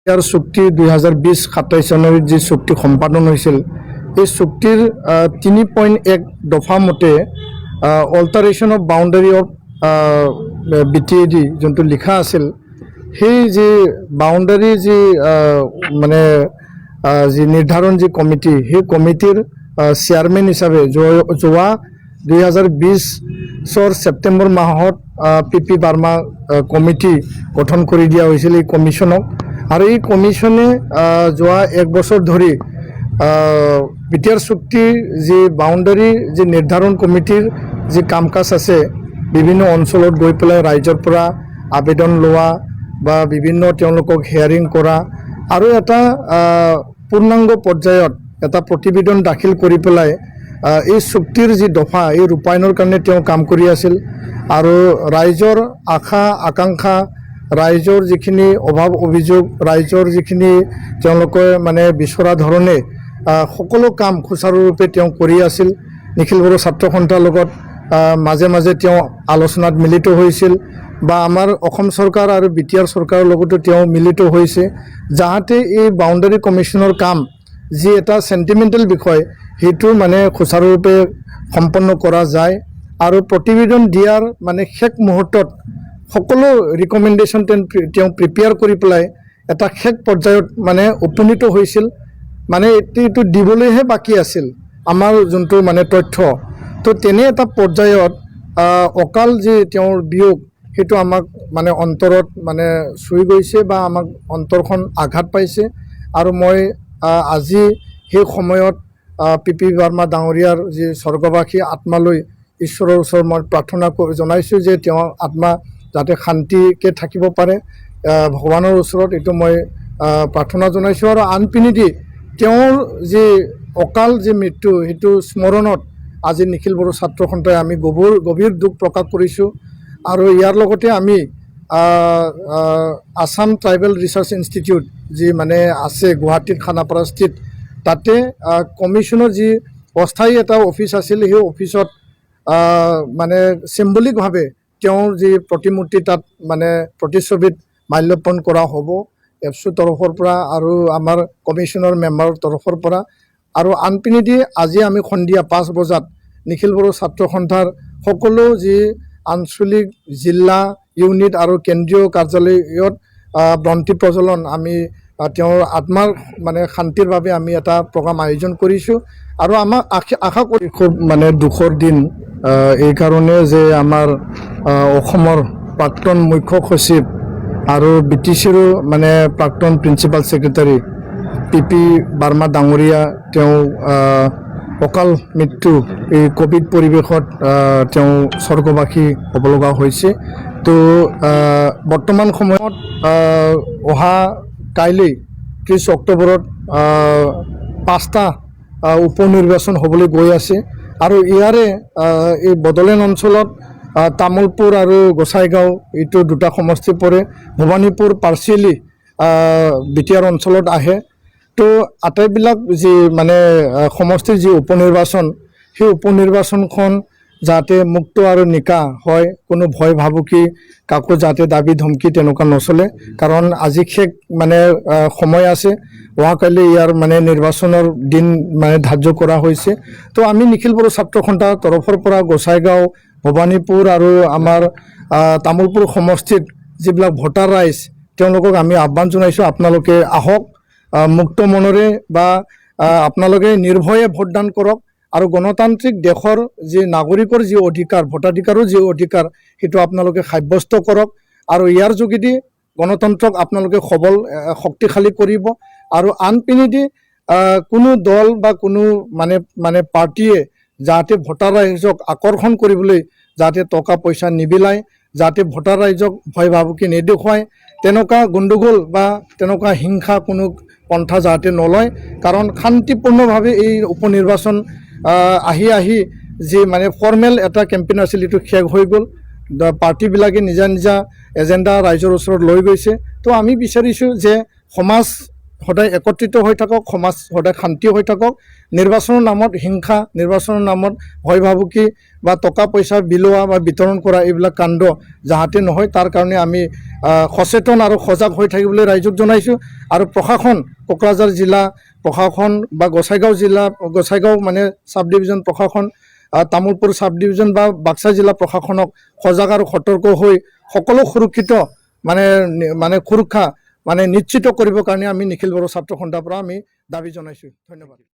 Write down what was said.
ইয়াৰ চুক্তি 2020 27 জানুৱাৰীত যি চুক্তি সম্পাদন হৈছিল এই চুক্তিৰ 3.1 দফা মতে অল্টাৰেশ্যন অফ বাউণ্ডাৰী অফ BTAD যোনটো লিখা আছিল সেই যি বাউণ্ডাৰী যি মানে যি নিৰ্ধাৰণ যি কমিটি সেই কমিটিৰ চেয়াৰমেন হিচাপে যোৱা 2020 ছেপ্টেম্বৰ মাহত PP বাৰ্মা কমিটি গঠন কৰি দিয়া হৈছিল এই কমিশ্যনক আৰু এই কমিশ্যনে যোৱা এক বছৰ ধৰি বিটিআৰ চুক্তিৰ যি বাউণ্ডাৰী যি নিৰ্ধাৰণ কমিটিৰ যি কাম কাজ আছে বিভিন্ন অঞ্চলত গৈ পেলাই ৰাইজৰ পৰা আবেদন লোৱা বা বিভিন্ন তেওঁলোকক হিয়াৰিং কৰা আৰু এটা পূৰ্ণাংগ পৰ্যায়ত এটা প্ৰতিবেদন দাখিল কৰি পেলাই এই চুক্তিৰ যি দফা এই ৰূপায়ণৰ কাৰণে তেওঁ কাম কৰি আছিল আৰু ৰাইজৰ আশা আকাংক্ষা ৰাইজৰ যিখিনি অভাৱ অভিযোগ ৰাইজৰ যিখিনি তেওঁলোকে মানে বিচৰা ধৰণে সকলো কাম সুচাৰুৰূপে তেওঁ কৰি আছিল নিখিল বড়ো ছাত্ৰ সন্থাৰ লগত মাজে মাজে তেওঁ আলোচনাত মিলিত হৈছিল বা আমাৰ অসম চৰকাৰ আৰু বিটিআৰ চৰকাৰৰ লগতো তেওঁ মিলিত হৈছে যাতে এই বাউণ্ডাৰী কমিশ্যনৰ কাম যি এটা সেন্টিমেন্টাল বিষয় সেইটো মানে সুচাৰুৰূপে সম্পন্ন কৰা যায় আৰু প্ৰতিবেদন দিয়াৰ মানে শেষ মুহূৰ্তত সকলো ৰিকমেণ্ডেশ্যন তেওঁ প্ৰিপেয়াৰ কৰি পেলাই এটা শেষ পৰ্যায়ত মানে উপনীত হৈছিল মানে এইটো দিবলৈহে বাকী আছিল আমাৰ যোনটো মানে তথ্য তো তেনে এটা পৰ্যায়ত অকাল যি তেওঁৰ বিয়োগ সেইটো আমাক মানে অন্তৰত মানে চুই গৈছে বা আমাক অন্তৰখন আঘাত পাইছে আৰু মই আজি সেই সময়ত PP বাৰ্মা ডাঙৰীয়াৰ যি স্বৰ্গবাসী আত্মালৈ ঈশ্বৰৰ ওচৰত মই প্ৰাৰ্থনা জনাইছোঁ যে তেওঁৰ আত্মা যাতে শান্তিকে থাকিব পাৰে ভগৱানৰ ওচৰত এইটো মই প্ৰাৰ্থনা জনাইছোঁ আৰু আনপিনেদি তেওঁৰ যি অকাল যি মৃত্যু সেইটো স্মৰণত আজি নিখিল বড়ো ছাত্ৰ সন্থাই আমি গভীৰ দুখ প্ৰকাশ কৰিছোঁ আৰু ইয়াৰ লগতে আমি আসাম ট্ৰাইবেল ৰিচাৰ্চ ইনষ্টিটিউট যি মানে আছে গুৱাহাটীৰ খানাপাৰাস্থিত তাতে কমিশ্যনৰ যি অস্থায়ী এটা অফিচ আছিল সেই অফিচত মানে চিম্বলিকভাৱে তেওঁৰ যি প্ৰতিমূৰ্তি তাত মানে প্ৰতিচ্ছবিত মাল্যাৰ্পণ কৰা হ'ব এফচুৰ তৰফৰ পৰা আৰু আমাৰ কমিশ্যনৰ মেম্বাৰৰ তৰফৰ পৰা আৰু আনপিনেদি আজি আমি সন্ধিয়া 5 বজাত নিখিল বড়ো ছাত্ৰ সন্থাৰ সকলো যি আঞ্চলিক জিলা ইউনিট আৰু কেন্দ্ৰীয় কাৰ্যালয়ত বন্তি প্ৰজ্বলন আমি তেওঁৰ আত্মাৰ মানে শান্তিৰ বাবে আমি এটা প্ৰগ্ৰাম আয়োজন কৰিছোঁ আৰু আমাক আশা কৰি খুব মানে দুখৰ দিন এই কাৰণে যে আমাৰ অসমৰ প্ৰাক্তন মুখ্য সচিব আৰু BTCৰো মানে প্ৰাক্তন প্ৰিন্সিপাল ছেক্ৰেটাৰী PP বাৰ্মা ডাঙৰীয়া তেওঁ অকাল মৃত্যু এই কোভিড পৰিৱেশত তেওঁ স্বৰ্গবাসী হ'ব লগা হৈছে তো বৰ্তমান সময়ত অহা কাইলৈ 30 অক্টোবৰত 5টা উপনিৰ্বাচন হ'বলৈ গৈ আছে আৰু ইয়াৰে এই বড়োলেণ্ড অঞ্চলত তামোলপুৰ আৰু গোসাইগাঁও এইটো দুটা সমষ্টি পৰে ভৱানীপুৰ পাৰ্চিয়েলি বিটিআৰ অঞ্চলত আহে তো আটাইবিলাক যি মানে সমষ্টিৰ যি উপনিৰ্বাচন সেই উপনিৰ্বাচনখন যাতে মুক্ত আৰু নিকা হয় কোনো ভয় ভাবুকি কাকো যাতে দাবী ধমকি তেনেকুৱা নচলে কাৰণ আজি শেষ মানে সময় আছে অহাকালি ইয়াৰ মানে নিৰ্বাচনৰ দিন মানে ধাৰ্য কৰা হৈছে তো আমি নিখিল বড়ো ছাত্ৰ সন্থাৰ তৰফৰ পৰা গোসাইগাঁও ভৱানীপুৰ আৰু আমাৰ তামোলপুৰ সমষ্টিত যিবিলাক ভোটাৰ ৰাইজ তেওঁলোকক আমি আহ্বান জনাইছোঁ আপোনালোকে আহক মুক্ত মনেৰে বা আপোনালোকে নিৰ্ভয়ে ভোটদান কৰক আৰু গণতান্ত্ৰিক দেশৰ যি নাগৰিকৰ যি অধিকাৰ ভোটাধিকাৰৰ যি অধিকাৰ সেইটো আপোনালোকে সাব্যস্ত কৰক আৰু ইয়াৰ যোগেদি গণতন্ত্ৰক আপোনালোকে সবল শক্তিশালী কৰিব আৰু আনপিনেদি কোনো দল বা কোনো মানে পাৰ্টিয়ে যাতে ভোটাৰ ৰাইজক আকৰ্ষণ কৰিবলৈ যাতে টকা পইচা নিবিলায় যাতে ভোটাৰ ৰাইজক ভয় ভাবুকি নেদেখুৱায় তেনেকুৱা গণ্ডগোল বা তেনেকুৱা হিংসা কোনো পন্থা যাতে নলয় কাৰণ শান্তিপূৰ্ণভাৱে এই উপনিৰ্বাচন আহি যি মানে ফৰ্মেল এটা কেম্পেইন আছিল এইটো শেষ হৈ গ'ল পাৰ্টিবিলাকে নিজা নিজা এজেণ্ডা ৰাইজৰ ওচৰত লৈ গৈছে তো আমি বিচাৰিছোঁ যে সমাজ সদায় একত্ৰিত হৈ থাকক সমাজ সদায় শান্তি হৈ থাকক নিৰ্বাচনৰ নামত হিংসা নিৰ্বাচনৰ নামত ভয় ভাবুকি বা টকা পইচা বিলোৱা বা বিতৰণ কৰা এইবিলাক কাণ্ড যাতে নহয় তাৰ কাৰণে আমি সচেতন আৰু সজাগ হৈ থাকিবলৈ ৰাইজক জনাইছোঁ আৰু প্ৰশাসন কোকৰাঝাৰ জিলা প্ৰশাসন বা গোসাইগাঁও মানে চাব ডিভিজন প্ৰশাসন তামোলপুৰ চাব ডিভিজন বা বাক্সা জিলা প্ৰশাসনক সজাগ আৰু সতৰ্ক হৈ সকলো সুৰক্ষিত মানে সুৰক্ষা নিশ্চিত কৰিবৰ কাৰণে আমি নিখিল বড়ো ছাত্ৰ সন্থাৰ পৰা আমি দাবী জনাইছোঁ। ধন্যবাদ।